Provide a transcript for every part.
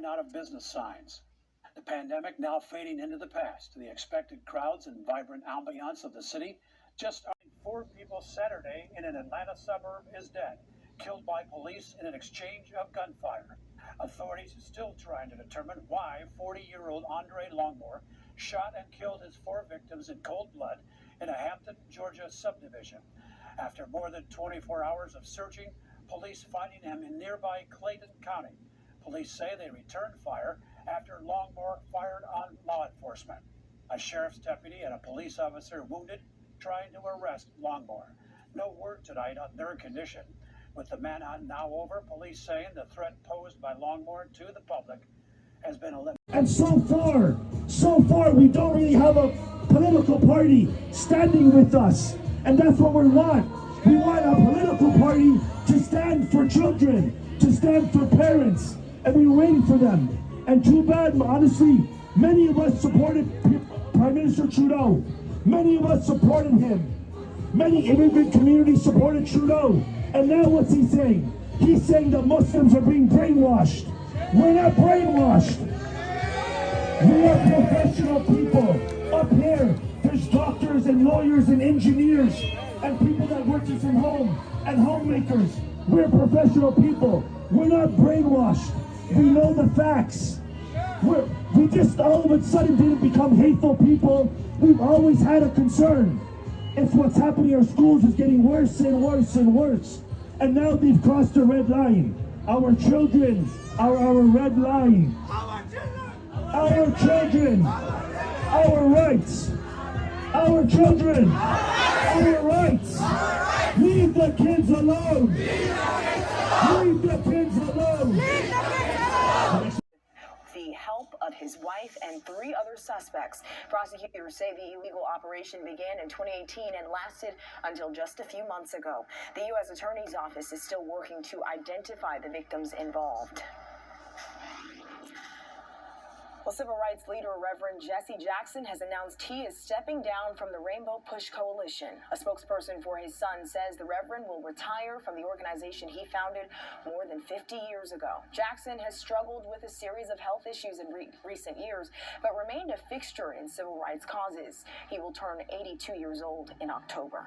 going out of business signs. The pandemic now fading into the past. The expected crowds and vibrant ambiance of the city. Just 4 people Saturday in an Atlanta suburb is dead, killed by police in an exchange of gunfire. Authorities are still trying to determine why 40-year-old Andre Longmore shot and killed his 4 victims in cold blood in a Hampton, Georgia subdivision. After more than 24 hours of searching, police finding him in nearby Clayton County. Police say they returned fire after Longmore fired on law enforcement. A sheriff's deputy and a police officer wounded trying to arrest Longmore. No word tonight on their condition. With the manhunt now over, police saying the threat posed by Longmore to the public has been eliminated. And so far, we don't really have a political party standing with us. And that's what we want. We want a political party to stand for children, to stand for parents. And we're waiting for them. And too bad, honestly, many of us supported Prime Minister Trudeau. Many of us supported him. Many immigrant communities supported Trudeau. And now what's he saying? He's saying that Muslims are being brainwashed. We're not brainwashed. We are professional people. Up here, there's doctors and lawyers and engineers and people that work in home and homemakers. We're professional people. We're not brainwashed. We know the facts. We just all of a sudden didn't become hateful people. We've always had a concern. It's what's happening in our schools is getting worse and worse and worse. And now they've crossed the red line. Our children are our red line. Our children, our rights. Our children, our rights. Leave the kids alone. Leave the kids alone. The help of his wife and 3 other suspects. Prosecutors say the illegal operation began in 2018 and lasted until just a few months ago. The U.S. Attorney's Office is still working to identify the victims involved. Well, civil rights leader Reverend Jesse Jackson has announced he is stepping down from the Rainbow Push Coalition. A spokesperson for his son says the Reverend will retire from the organization he founded more than 50 years ago. Jackson has struggled with a series of health issues in recent years, but remained a fixture in civil rights causes. He will turn 82 years old in October.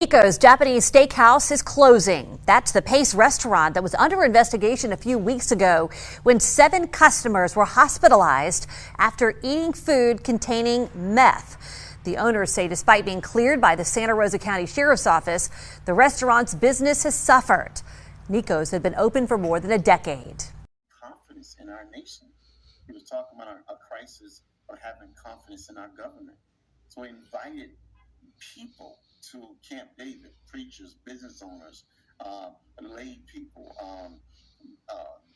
Nico's Japanese Steakhouse is closing. That's the Pace restaurant that was under investigation a few weeks ago when 7 customers were hospitalized after eating food containing meth. The owners say despite being cleared by the Santa Rosa County Sheriff's Office, the restaurant's business has suffered. Nico's had been open for more than a decade. Confidence in our nation. He was talking about a crisis of having confidence in our government. So we invited people to Camp David, preachers, business owners, lay people,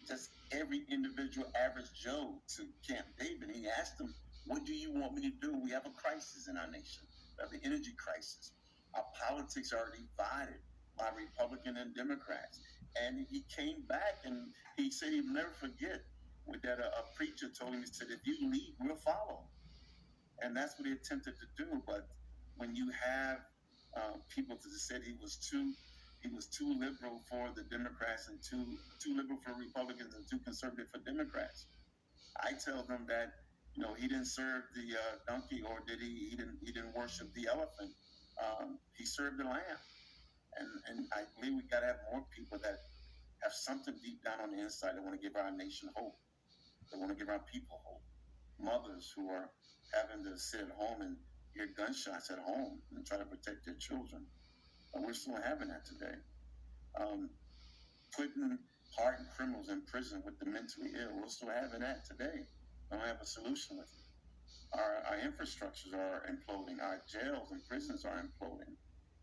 just every individual average Joe to Camp David. He asked them, what do you want me to do? We have a crisis in our nation. We have the energy crisis. Our politics are divided by Republican and Democrats. And he came back and he said he'd never forget that a preacher told him, he said, if you lead, we'll follow. And that's what he attempted to do. But when you have people that said he was too liberal for the Democrats and too liberal for Republicans and too conservative for Democrats, I tell them that he didn't serve the donkey, or he didn't worship the elephant. He served the lamb, and I believe we got to have more people that have something deep down on the inside that want to give our nation hope, that want to give our people hope. Mothers who are having to sit at home and hear gunshots at home and try to protect their children. We're still having that today. Putting hardened criminals in prison with the mentally ill, we're still having that today. We don't have a solution with it. Our infrastructures are imploding. Our jails and prisons are imploding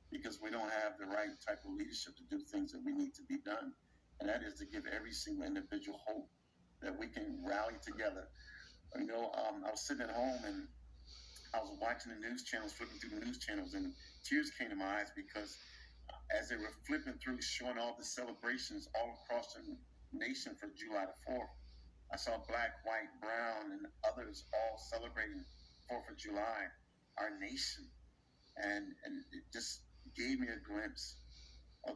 because we don't have the right type of leadership to do things that we need to be done. And that is to give every single individual hope that we can rally together. I was sitting at home and I was watching the news channels, flipping through the news channels, and tears came to my eyes because as they were flipping through, showing all the celebrations all across the nation for July the 4th, I saw black, white, brown, and others all celebrating 4th of July, our nation. And it just gave me a glimpse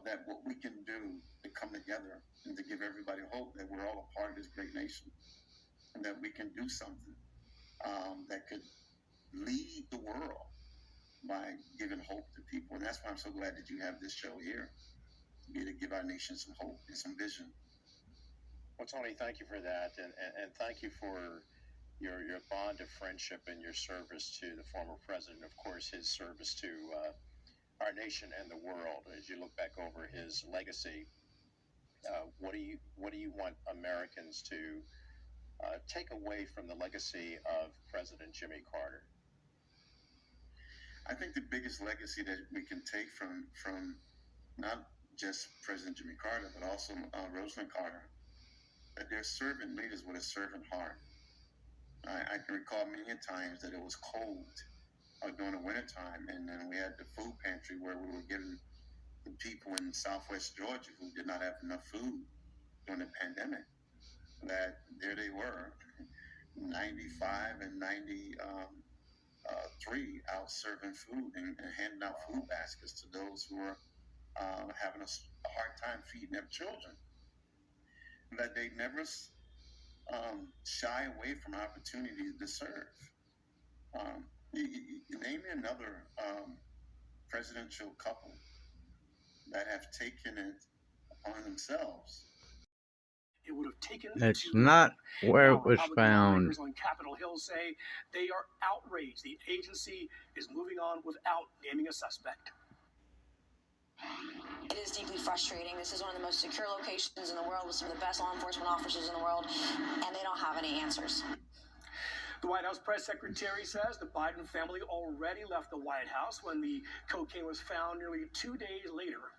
that what we can do to come together and to give everybody hope that we're all a part of this great nation and that we can do something that could lead the world by giving hope to people. And that's why I'm so glad that you have this show here, to be able to give our nation some hope and some vision. Well, Tony, thank you for that, and thank you for your bond of friendship and your service to the former president. Of course, his service to our nation and the world. As you look back over his legacy, what do you want Americans to take away from the legacy of President Jimmy Carter? I think the biggest legacy that we can take from not just President Jimmy Carter, but also Rosalynn Carter, that they're servant leaders with a servant heart. I can recall many times that it was cold during the wintertime, and then we had the food pantry where we were giving the people in Southwest Georgia who did not have enough food during the pandemic, that there they were, 95 and 93 out serving food and handing out food baskets to those who were having a hard time feeding their children. That they never shy away from opportunities to serve. Name me another presidential couple that have taken it upon themselves. It would have taken. That's not where it was Republican found. lawmakers on Capitol Hill say they are outraged. The agency is moving on without naming a suspect. It is deeply frustrating. This is one of the most secure locations in the world with some of the best law enforcement officers in the world, and they don't have any answers. The White House press secretary says the Biden family already left the White House when the cocaine was found nearly 2 days later.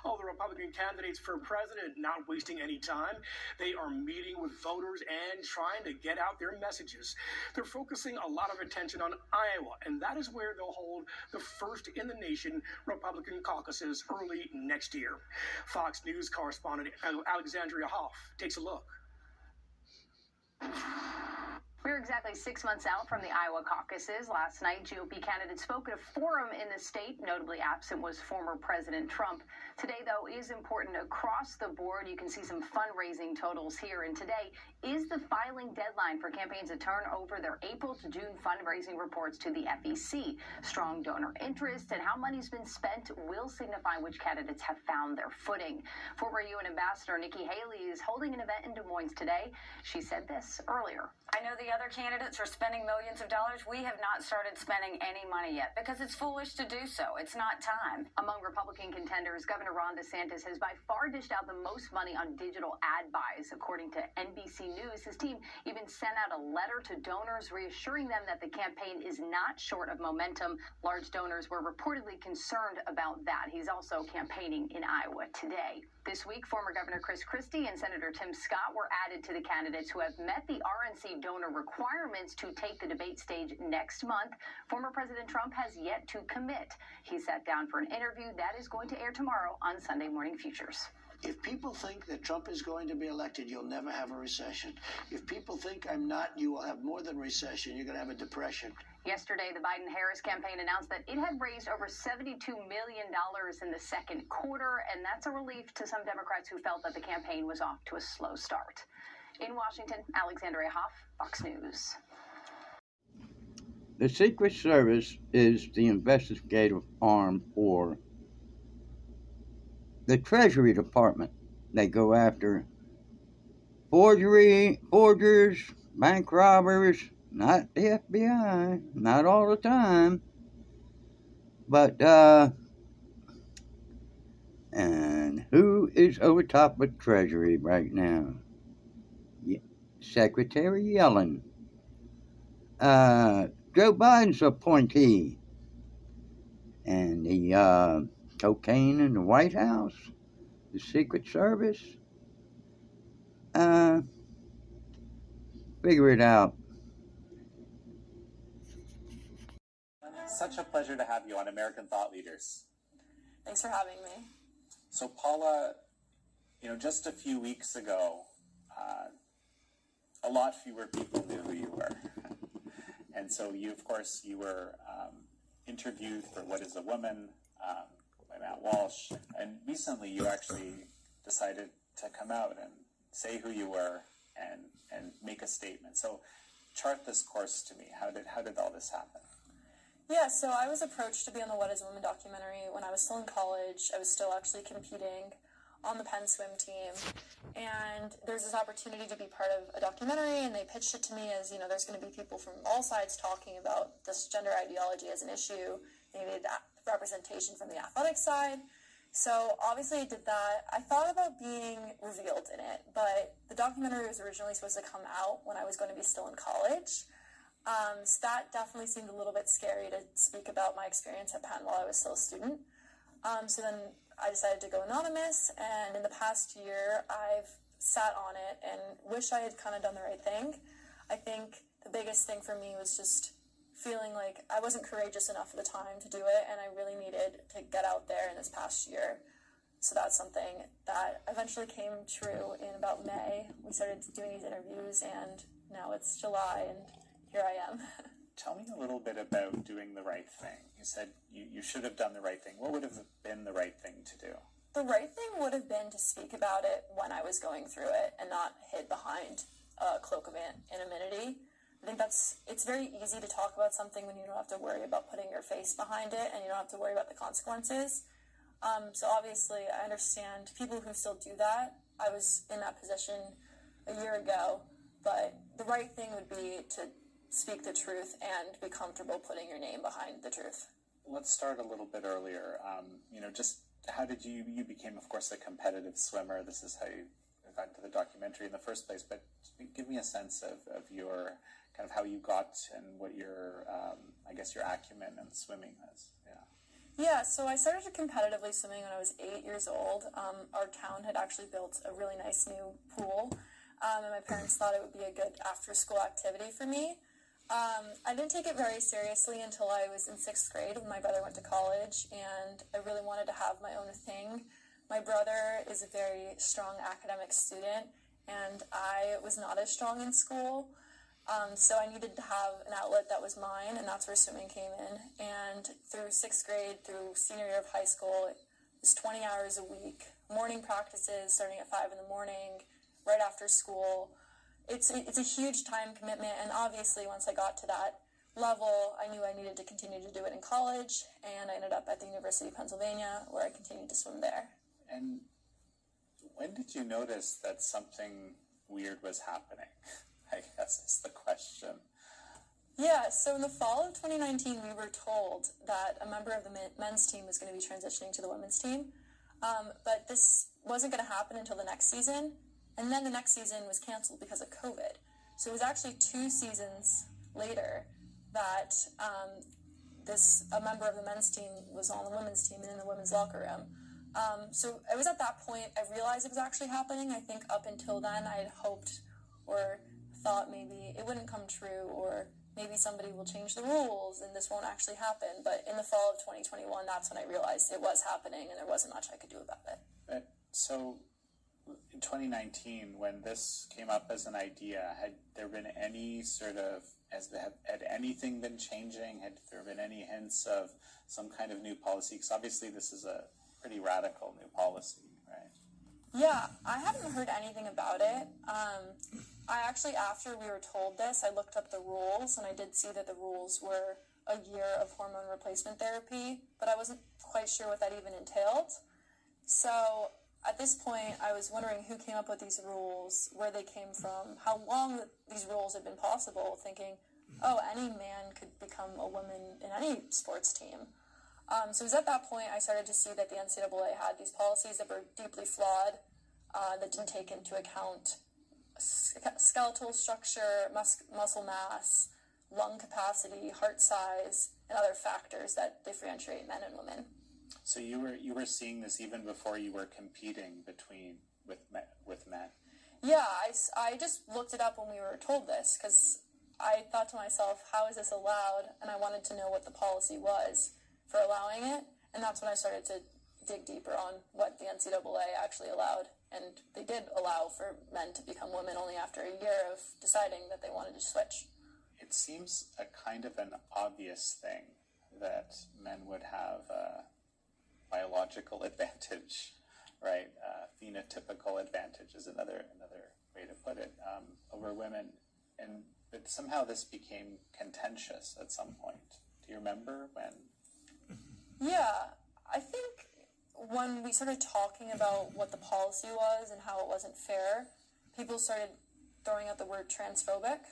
All the Republican candidates for president not wasting any time. They are meeting with voters and trying to get out their messages. They're focusing a lot of attention on Iowa, and that is where they'll hold the first in the nation Republican caucuses early next year. Fox News correspondent Alexandria Hoff takes a look. We're exactly 6 months out from the Iowa caucuses. Last night, GOP candidates spoke at a forum in the state. Notably absent was former President Trump. Today, though, is important across the board. You can see some fundraising totals here. And today is the filing deadline for campaigns to turn over their April to June fundraising reports to the FEC. Strong donor interest and how money's been spent will signify which candidates have found their footing. Former UN Ambassador Nikki Haley is holding an event in Des Moines today. She said this earlier. I know the other candidates are spending millions of dollars. We have not started spending any money yet because it's foolish to do so. It's not time. Among Republican contenders, Governor Ron DeSantis has by far dished out the most money on digital ad buys. According to NBC News, his team even sent out a letter to donors reassuring them that the campaign is not short of momentum. Large donors were reportedly concerned about that. He's also campaigning in Iowa today. This week, former Governor Chris Christie and Senator Tim Scott were added to the candidates who have met the RNC donor requirements to take the debate stage next month. Former President Trump has yet to commit. He sat down for an interview that is going to air tomorrow on Sunday Morning Futures. If people think that Trump is going to be elected, you'll never have a recession. If people think I'm not, you will have more than recession. You're going to have a depression. Yesterday, the Biden-Harris campaign announced that it had raised over $72 million in the second quarter, and that's a relief to some Democrats who felt that the campaign was off to a slow start. In Washington, Alexandria Hoff, Fox News. The Secret Service is the investigative arm for the Treasury Department. They go after forgers, bank robbers, not the FBI, not all the time. But, and who is over top of Treasury right now? Secretary Yellen. Joe Biden's appointee. And the cocaine in the White House, the Secret Service. Figure it out. Such a pleasure to have you on American Thought Leaders. Thanks for having me. So Paula, just a few weeks ago, a lot fewer people knew who you were. And so you were interviewed for What is a Woman, by Matt Walsh. And recently you actually decided to come out and say who you were and make a statement. So chart this course to me. How did all this happen? Yeah, so I was approached to be on the What is a Woman documentary when I was still in college. I was still actually competing on the Penn swim team, and there's this opportunity to be part of a documentary, and they pitched it to me as, there's going to be people from all sides talking about this gender ideology as an issue. They needed representation from the athletic side. So obviously I did that. I thought about being revealed in it, but the documentary was originally supposed to come out when I was going to be still in college. So that definitely seemed a little bit scary to speak about my experience at Penn while I was still a student. So then I decided to go anonymous, and in the past year I've sat on it and wish I had kind of done the right thing. I think the biggest thing for me was just feeling like I wasn't courageous enough at the time to do it, and I really needed to get out there in this past year. So that's something that eventually came true in about May. We started doing these interviews, and now it's July, and here I am. Tell me a little bit about doing the right thing. You said you should have done the right thing. What would have been the right thing to do? The right thing would have been to speak about it when I was going through it and not hid behind a cloak of anonymity. I think it's very easy to talk about something when you don't have to worry about putting your face behind it and you don't have to worry about the consequences. So obviously I understand people who still do that. I was in that position a year ago, but the right thing would be to speak the truth and be comfortable putting your name behind the truth. Let's start a little bit earlier. Just how did you became, of course, a competitive swimmer. This is how you got into the documentary in the first place, but give me a sense of your kind of how you got and what your, your acumen in swimming is. Yeah, so I started competitively swimming when I was 8 years old. Our town had actually built a really nice new pool, and my parents thought it would be a good after-school activity for me. I didn't take it very seriously until I was in 6th grade when my brother went to college, and I really wanted to have my own thing. My brother is a very strong academic student, and I was not as strong in school. So I needed to have an outlet that was mine, and that's where swimming came in. And through 6th grade, through senior year of high school, it was 20 hours a week, morning practices starting at 5 in the morning, right after school. It's a huge time commitment, and obviously once I got to that level, I knew I needed to continue to do it in college, and I ended up at the University of Pennsylvania, where I continued to swim there. And when did you notice that something weird was happening? I guess is the question. Yeah, so in the fall of 2019, we were told that a member of the men's team was going to be transitioning to the women's team, but this wasn't going to happen until the next season, and then the next season was canceled because of COVID. So it was actually 2 seasons later that a member of the men's team was on the women's team and in the women's locker room. So it was at that point I realized it was actually happening. I think up until then I had hoped or thought maybe it wouldn't come true, or maybe somebody will change the rules and this won't actually happen. But in the fall of 2021, that's when I realized it was happening and there wasn't much I could do about it. So in 2019, when this came up as an idea, had there been any sort of, had anything been changing? Had there been any hints of some kind of new policy? Because obviously this is a pretty radical new policy, right? Yeah, I haven't heard anything about it. I actually, after we were told this, I looked up the rules, and I did see that the rules were a year of hormone replacement therapy, but I wasn't quite sure what that even entailed. So at this point, I was wondering who came up with these rules, where they came from, how long these rules had been possible, thinking, oh, any man could become a woman in any sports team. So it was at that point I started to see that the NCAA had these policies that were deeply flawed, that didn't take into account skeletal structure, muscle mass, lung capacity, heart size, and other factors that differentiate men and women. So you were seeing this even before you were competing with men. Yeah, I just looked it up when we were told this, because I thought to myself, how is this allowed? And I wanted to know what the policy was for allowing it, and that's when I started to dig deeper on what the NCAA actually allowed. And they did allow for men to become women only after a year of deciding that they wanted to switch. It seems a kind of an obvious thing that men would have biological advantage, right? Phenotypical advantage is another way to put it, over women. But somehow this became contentious at some point. Do you remember when? Yeah, I think when we started talking about what the policy was and how it wasn't fair, people started throwing out the word transphobic.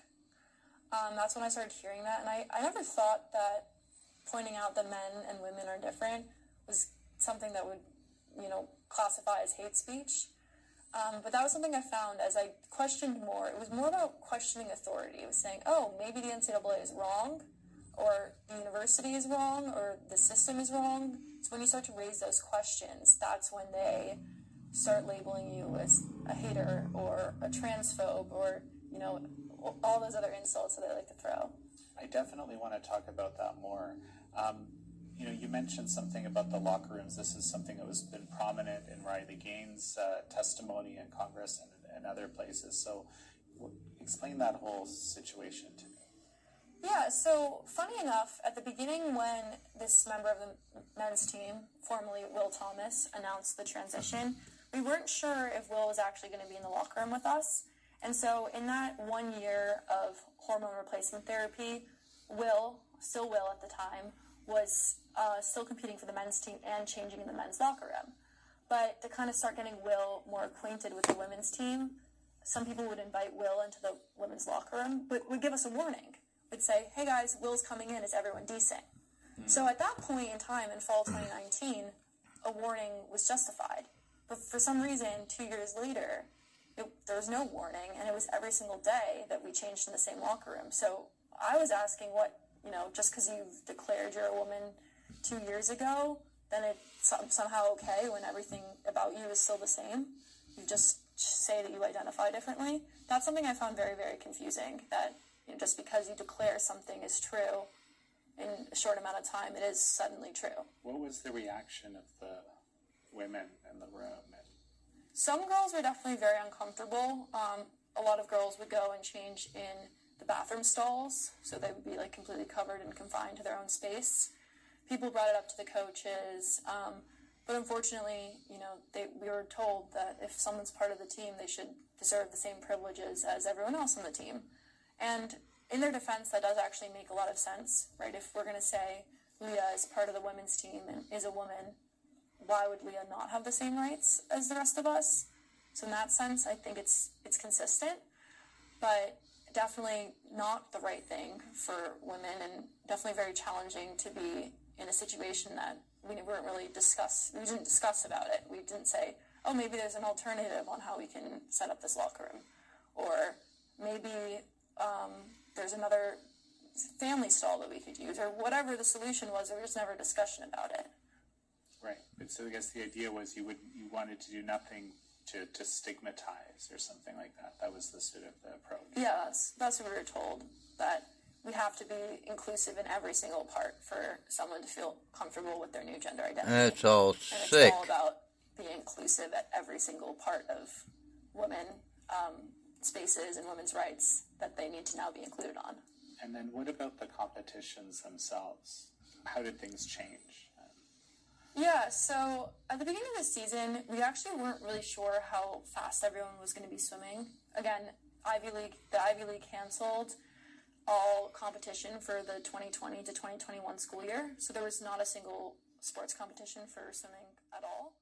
That's when I started hearing that, and I never thought that pointing out that men and women are different was something that would, classify as hate speech. But that was something I found as I questioned more. It was more about questioning authority. It was saying, oh, maybe the NCAA is wrong, or the university is wrong, or the system is wrong. So when you start to raise those questions, that's when they start labeling you as a hater or a transphobe or, all those other insults that they like to throw. I definitely want to talk about that more. You mentioned something about the locker rooms. This is something that was been prominent in Riley Gaines' testimony in Congress and other places. So explain that whole situation to me. Yeah, so funny enough, at the beginning when this member of the men's team, formerly Will Thomas, announced the transition, we weren't sure if Will was actually going to be in the locker room with us. And so in that 1 year of hormone replacement therapy, Will at the time, was still competing for the men's team and changing in the men's locker room. But to kind of start getting Will more acquainted with the women's team, some people would invite Will into the women's locker room, but would give us a warning. Would say, hey guys, Will's coming in, is everyone decent? So at that point in time, in fall 2019, a warning was justified. But for some reason, 2 years later, there was no warning, and it was every single day that we changed in the same locker room. So I was asking what, just because you've declared you're a woman 2 years ago, then it's somehow okay when everything about you is still the same. You just say that you identify differently. That's something I found very, very confusing, that just because you declare something is true in a short amount of time, it is suddenly true. What was the reaction of the women in the room? Some girls were definitely very uncomfortable. A lot of girls would go and change in the bathroom stalls, so they would be completely covered and confined to their own space. People brought it up to the coaches, but unfortunately, we were told that if someone's part of the team, they should deserve the same privileges as everyone else on the team. And in their defense, that does actually make a lot of sense, right? If we're going to say Leah is part of the women's team and is a woman, why would Leah not have the same rights as the rest of us? So in that sense, I think it's consistent, but definitely not the right thing for women, and definitely very challenging to be in a situation that we didn't discuss about it. We didn't say, oh, maybe there's an alternative on how we can set up this locker room, or maybe there's another family stall that we could use, or whatever the solution was. There was never a discussion about it. Right. But so I guess the idea was you wanted to do nothing to stigmatize or something like that. That was the sort of the approach. Yeah, that's what we were told, that we have to be inclusive in every single part for someone to feel comfortable with their new gender identity. That's all and sick. It's all about being inclusive at every single part of women spaces and women's rights that they need to now be included on. And then what about the competitions themselves? How did things change? Yeah, so at the beginning of the season, we actually weren't really sure how fast everyone was going to be swimming. Again, the Ivy League canceled all competition for the 2020 to 2021 school year, so there was not a single sports competition for swimming at all.